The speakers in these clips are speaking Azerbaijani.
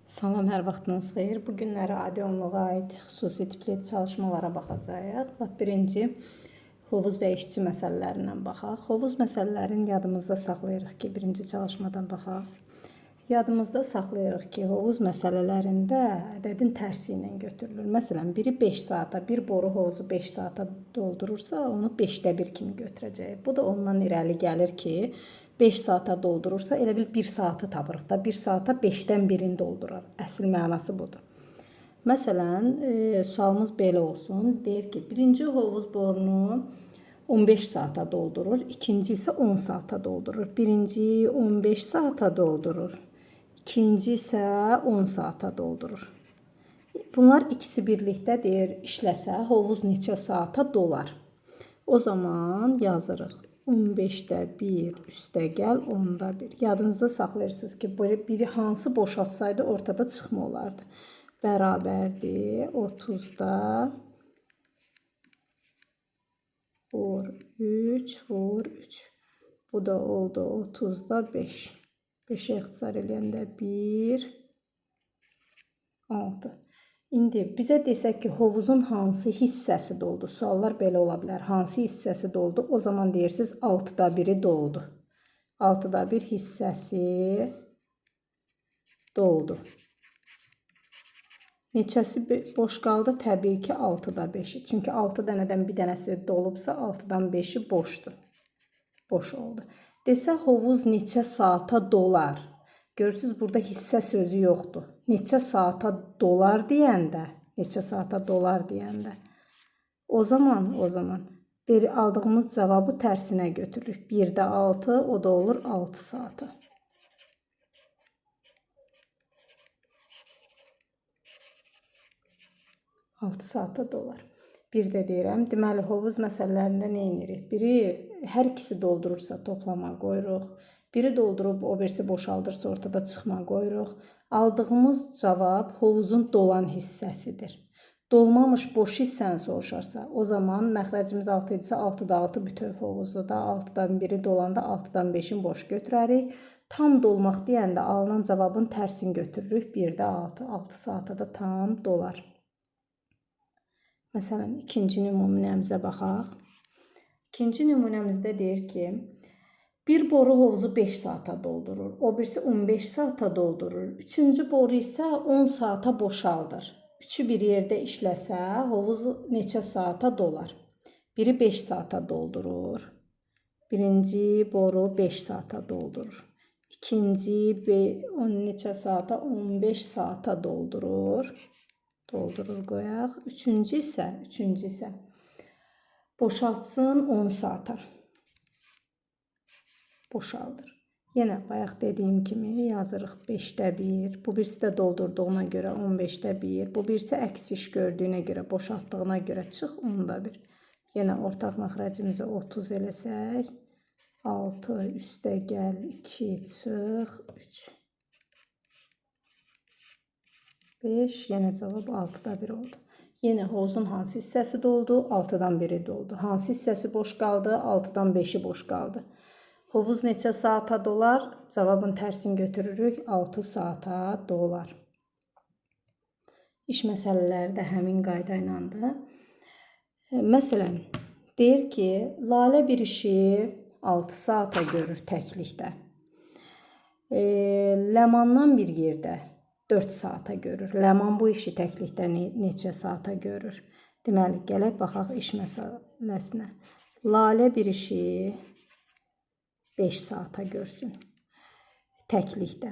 Salam, hər vaxtınız xeyir. Bu günləri adi onluğa aid xüsusi tipli çalışmalara baxacağıq. Birinci, hovuz və işçi məsələlərindən baxaq. Hovuz məsələlərini yadımızda saxlayırıq ki, birinci çalışmadan baxaq. Yadımızda saxlayırıq ki, hovuz məsələlərində ədədin tərsi ilə götürülür. Məsələn, biri 5 saata, bir boru hovuzu 5 saata doldurursa, onu 5də 1 kimi götürəcəyik. Bu da ondan irəli gəlir ki, 5 saata doldurursa, elə bil 1 saatı tapırıq da, 1 saata 5-dən 1-ini doldurar. Əsl mənası budur. Məsələn, sualımız belə olsun. Deyir ki, birinci hovuz borunu 15 saata doldurur, ikinci isə 10 saata doldurur. Birinci 15 saata doldurur, ikinci isə 10 saata doldurur. Bunlar ikisi birlikdə deyir, işləsə, hovuz neçə saata dolar? O zaman yazırıq. 15'də 1 üstə gəl 10'da 1. Yadınızda saxlayırsınız ki, biri hansı boşaltsaydı ortada çıxma olardı. Bərabərdir 30'da vur 3 vur 3. Bu da oldu 30'da 5. 5'e ixtisar eləyəndə 1 6. İndi bizə desək ki, hovuzun hansı hissəsi doldu? Suallar belə ola bilər. Hansı hissəsi doldu? O zaman deyirsiniz 6'da 1'i doldu. 6'da 1 hissəsi doldu. Neçəsi boş qaldı? Təbii ki, 6'da 5'i. Çünki 6 dənədən bir dənəsi dolubsa 6'dan 5'i boşdur. Boş oldu. Desə hovuz neçə saata dolar? Görürsünüz, burada hissə sözü yoxdur. Neçə saata dolar deyəndə, o zaman aldığımız cavabı tərsinə götürürük. 1'də 6, o da olur 6 saata. Altı saata dolar. Bir də deyirəm, deməli hovuz məsələlərində nə edirik? Biri hər ikisi doldurursa toplama qoyuruq. Biri doldurub o birisi boşaldırsa ortada çıxma qoyuruq. Aldığımız cavab hovuzun dolan hissəsidir. Dolmamış boş hissəni soruşarsa, o zaman məxrəcimiz 6 idisə 6'da 6 bütöv hovuzda 6'dan 1'i dolanda 6'dan 5'in boş götürərik. Tam dolmaq deyəndə alınan cavabın tərsini götürürük. 1'də 6. 6 saata da tam dolar. Məsələn, ikinci nümunəmizə baxaq. İkinci nümunəmizdə deyir ki, bir boru hovuzu 5 saata doldurur, o birisi 15 saata doldurur, üçüncü boru isə 10 saata boşaldır. Üçü bir yerdə işləsə, hovuz neçə saata dolar? Biri 5 saata doldurur, birinci boru 5 saata doldurur. İkinci neçə saata? 15 saata doldurur. Qoyaq. Üçüncü isə boşaltsın 10 saata. Boşaldır. Yenə bayaq dediyim kimi yazırıq 5'də 1. Bu birisi də doldurduğuna görə 15'də 1. Bu birisi əks iş gördüyünə görə, boşaltdığına görə çıx 10'da 1. Yenə ortaq məxrəcimizi 30 eləsək, 6 üstə gəl 2 çıx 3. 5, yenə cavab 6'da 1 oldu. Yenə hovuzun hansı hissəsi doldu? 6'dan 1'i doldu. Hansı hissəsi boş qaldı? 6'dan 5'i boş qaldı. Hovuz neçə saata dolar? Cavabın tərsini götürürük. 6 saata dolar. İş məsələləri də həmin qayda ilədir. Məsələn, deyir ki, Lalə bir işi 6 saata görür təklikdə. Ləmandan bir yerdə 4 saata görür. Ləman bu işi təklikdə neçə saata görür? Deməli, gələk baxaq iş məsələsinə. Lalə bir işi 5 saata görsün təklikdə.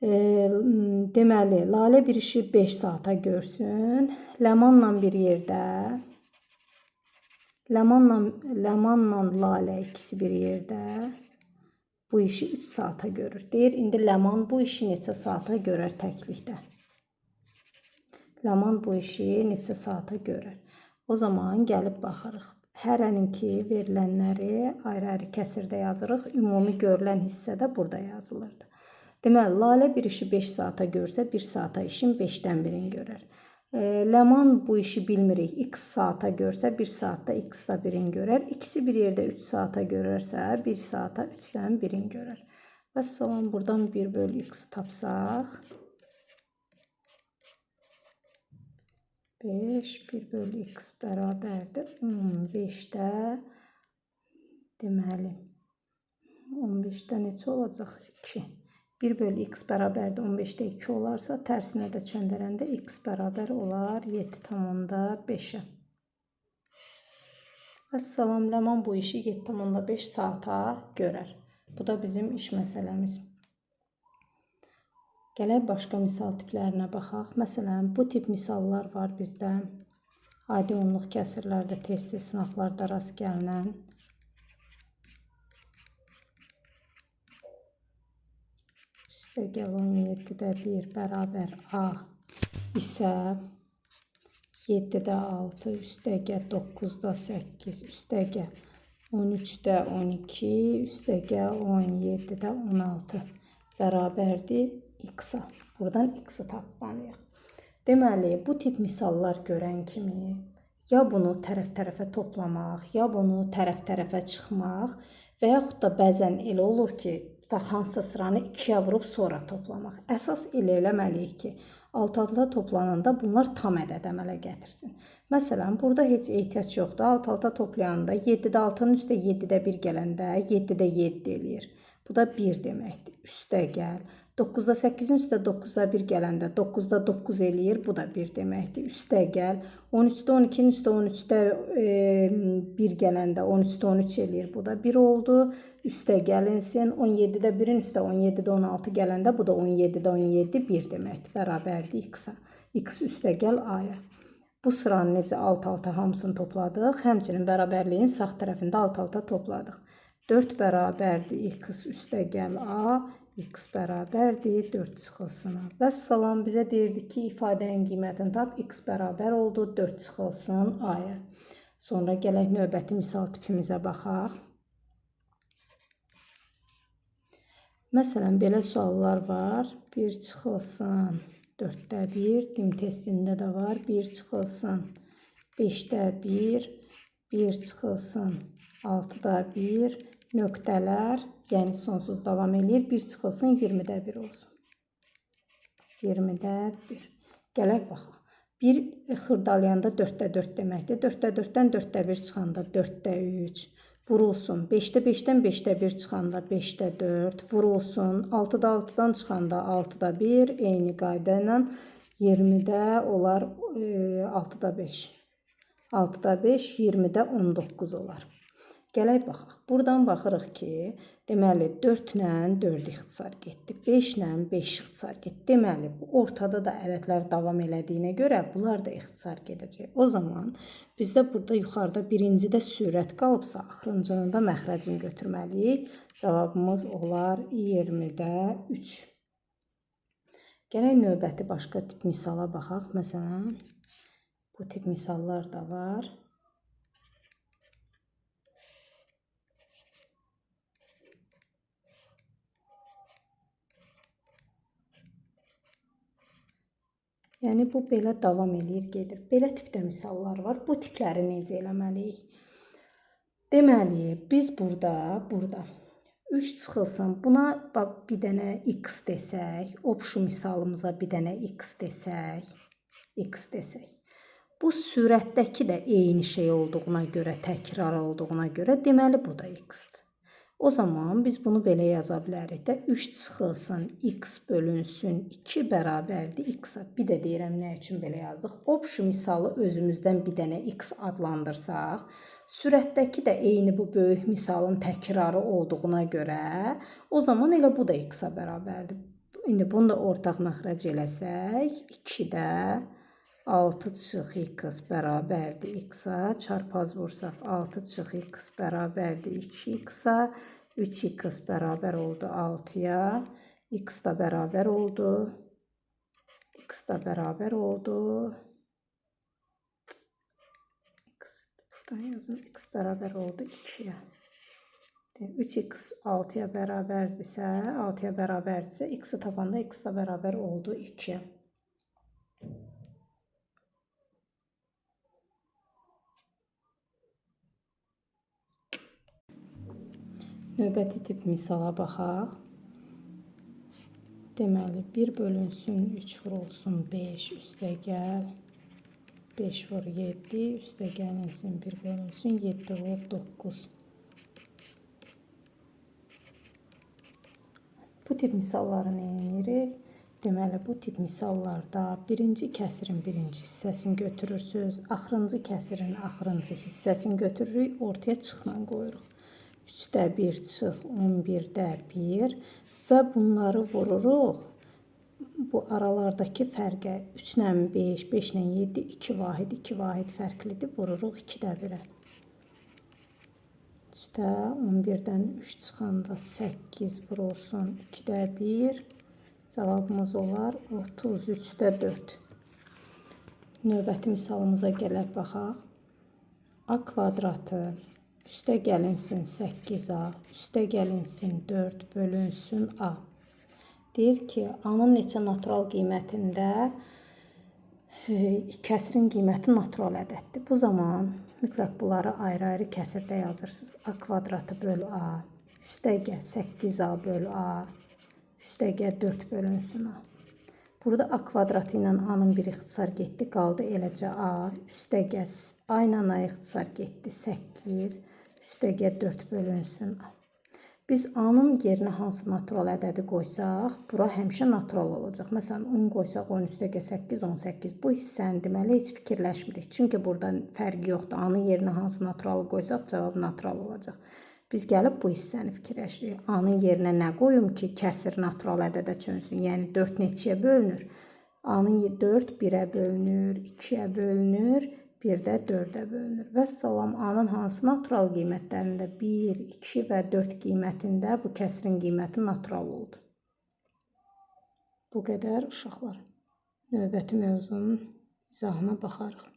Deməli, Lalə bir işi 5 saata görsün. Ləmanla bir yerdə, Ləmanla Lalə ikisi bir yerdə bu işi 3 saata görür. Deyir, indi Ləman bu işi neçə saata görər təklikdə? Ləman bu işi neçə saata görər? O zaman gəlib baxırıq. Hərəninki verilənləri ayrı-ayrı kəsirdə yazırıq. Ümumi görülən hissə də burada yazılırdı. Deməli, Lalə bir işi 5 saata görsə, 1 saata işin 5'dən 1'ini görər. Ləman bu işi bilmirik, x saata görsə, 1 saatda x-da 1'ini görər. İkisi bir yerdə 3 saata görərsə, 1 saata 3'dən 1'ini görər. Vəssalam, buradan 1 bölü x tapsaq 5, 1 bölü x bərabərdir 15-də, deməli 15-də neçə olacaq? 2. 1 bölü x bərabərdir 15-də 2 olarsa, tərsinə də çöndərəndə x bərabər olar 7,5-ə. Vəssalam, Ləman bu işi 7,5 saata görər. Bu da bizim iş məsələmiz. Gələk başqa misal tiplərinə baxaq. Məsələn, bu tip misallar var bizdə. Adi onluq kəsirlərdə tez-tez sınaqlarda rast gəlinən. Üstəgəl 17-də 1 bərabər a isə 7-də 6, üstəgəl 9-da 8, üstəgəl 13-də 12, üstəgəl 17-də 16 bərabərdir x-a. Buradan x-i tapmalıyıq. Deməli, bu tip misallar görən kimi ya bunu tərəf-tərəfə toplamaq, ya bunu tərəf-tərəfə çıxmaq və yaxud da bəzən elə olur ki, hansısa sıranı 2-yə vurub sonra toplamaq. Əsas elə eləməliyik ki, alt-alta toplananda bunlar tam ədəd əmələ gətirsin. Məsələn, burada heç ehtiyac yoxdur. Alt-alta toplayanda 7-də 6-nın üstə 7-də 1 gələndə 7-də 7 eləyir. Bu da 1 deməkdir. Üstəgəl 9-da 8-in üstə 9-da 1 gələndə 9-da 9 eləyir. Bu da 1 deməkdir. Üstəgəl 13-də 12-nin üstə 13-də 1 gələndə 13-də 13 eləyir. Bu da 1 oldu. Üstəgəlinsin 17-də 1-in üstə 17-də 16 gələndə bu da 17-də 17 1 deməkdir. Bərabərdir x-a. X üstəgəl a-ya. Bu sıranın necə alt-alta hamısını topladıq. Həmçinin bərabərliyin sağ tərəfində alt-alta topladıq. 4 bərabərdir x üstəgəl a, x bərabərdir 4 çıxılsın. Vəssalam, bizə deyirdik ki, ifadənin qiymətini tap, x bərabər oldu 4 çıxılsın a-ya. Sonra gələk növbəti misal tipimizə baxaq. Məsələn, belə suallar var. 1 çıxılsın 4-də 1, dim testində də var. 1 çıxılsın 5-də 1, 1 çıxılsın 6-da 1, nöqtələr, yəni sonsuz davam edir. 1 çıxılsın 20-də 1 olsun. 20-də 1. Gələk baxaq. 1 xırdalayanda 4-də 4 deməkdir. 4-də 4-dən 4-də 1 çıxanda 4-də 3 vurulsun. 5-də 5-dən 5-də 1 çıxanda 5-də 4 vurulsun. 6-da 6-dan çıxanda 6-da 1 eyni qayda ilə 20-də olar 6-da 5. 6-da 5, 20-də 19 olar. Gələk baxaq. Buradan baxırıq ki, deməli 4 ilə 4 ixtisar getdi. 5 ilə 5 ixtisar getdi. Deməli, ortada da ədədlər davam elədiyinə görə bunlar da ixtisar gedəcək. O zaman bizdə burada yuxarıda birincidə sürət qalıbsa, axırıncının da məxrəcini götürməliyik. Cavabımız olar 20-də 3. Gələk növbəti başqa tip misala baxaq. Məsələn, bu tip misallar da var. Yəni, bu belə davam edir, gedir. Belə tipdə misallar var. Bu tipləri necə eləməliyik? Deməli, biz burada 3 çıxılsın. Buna bir dənə x desək, obşu misalımıza bir dənə x desək. Bu sürətdəki də eyni şey olduğuna görə, təkrar olduğuna görə, deməli bu da x-dir. O zaman biz bunu belə yaza bilərik də, 3 çıxılsın x bölünsün 2 bərabərdir x-a. Bir də deyirəm nə üçün belə yazdıq. Obşu misalı özümüzdən bir dənə x adlandırsaq, sürətdəki də eyni bu böyük misalın təkrarı olduğuna görə, o zaman elə bu da x-a bərabərdir. İndi bunu da ortaq məxrəc eləsək, 2-də 6 çıx x bərabərdir x-a, çarpaz vursaq 6 çıx x bərabərdir 2x-a, 3x bərabər oldu 6-ya, x da bərabər oldu, buradan yazım, x bərabər oldu 2-ya. 3x 6-ya bərabərdirsə, x-i tapanda x da bərabər oldu 2-ya. Növbəti tip misala baxaq. Deməli 1 bölünsün 3 vurulsun 5 üstə gəl 5 vur 7 üstə gəlinsin 1 bölünsün 7 vur 9. Bu tip misalları nə edirik? Deməli, bu tip misallarda birinci kəsirin birinci hissəsini götürürsünüz, axırıncı kəsirin axırıncı hissəsini götürürük, ortaya çıxla qoyuruq. 3-də 1 çıx, 11-də 1 və bunları vururuq. Bu aralardakı fərqə 3 ilə 5, 5 ilə 7, 2 vahid fərqlidir, vururuq 2-də 1-ə. 3-də 11-dən 3 çıxanda 8 vurulsun 2-də 1. Cavabımız olar 33-də 4. Növbəti misalımıza gələk baxaq. A kvadratı üstə gəlinsin 8A, üstə gəlinsin 4 bölünsün A. Deyir ki, A-nın neçə natural qiymətində kəsirin qiyməti natural ədəddir. Bu zaman mütləq bunları ayrı-ayrı kəsirdə yazırsınız. A kvadratı böl A, üstəgə 8A böl A, üstəgə 4 bölünsün A. Burada A kvadratı ilə A-nın bir ixtisar getdi, qaldı eləcə A, üstəgə A ilə A ixtisar getdi 8, üstəgə 4 bölünsün A. Biz A-nın yerinə hansı natural ədədi qoysaq, bura həmişə natural olacaq. Məsələn, 10 qoysaq, 10 üstəgə 8, 18. Bu hissəni deməli heç fikirləşmirik. Çünki burada fərqi yoxdur. A-nın yerinə hansı naturalı qoysaq, cavab natural olacaq. Biz gəlib bu hissəni fikirləşirik. A-nın yerinə nə qoyum ki, kəsir natural ədədə çönsün? Yəni 4 neçəyə bölünür? A-nın 4 1-ə bölünür, 2-yə bölünür, 1-də 4-ə bölünür. Vəssalam, A-nın hansı natural qiymətlərində 1, 2 və 4 qiymətində bu kəsirin qiyməti natural oldu. Bu qədər uşaqlar. Növbəti mövzunun izahına baxarıq.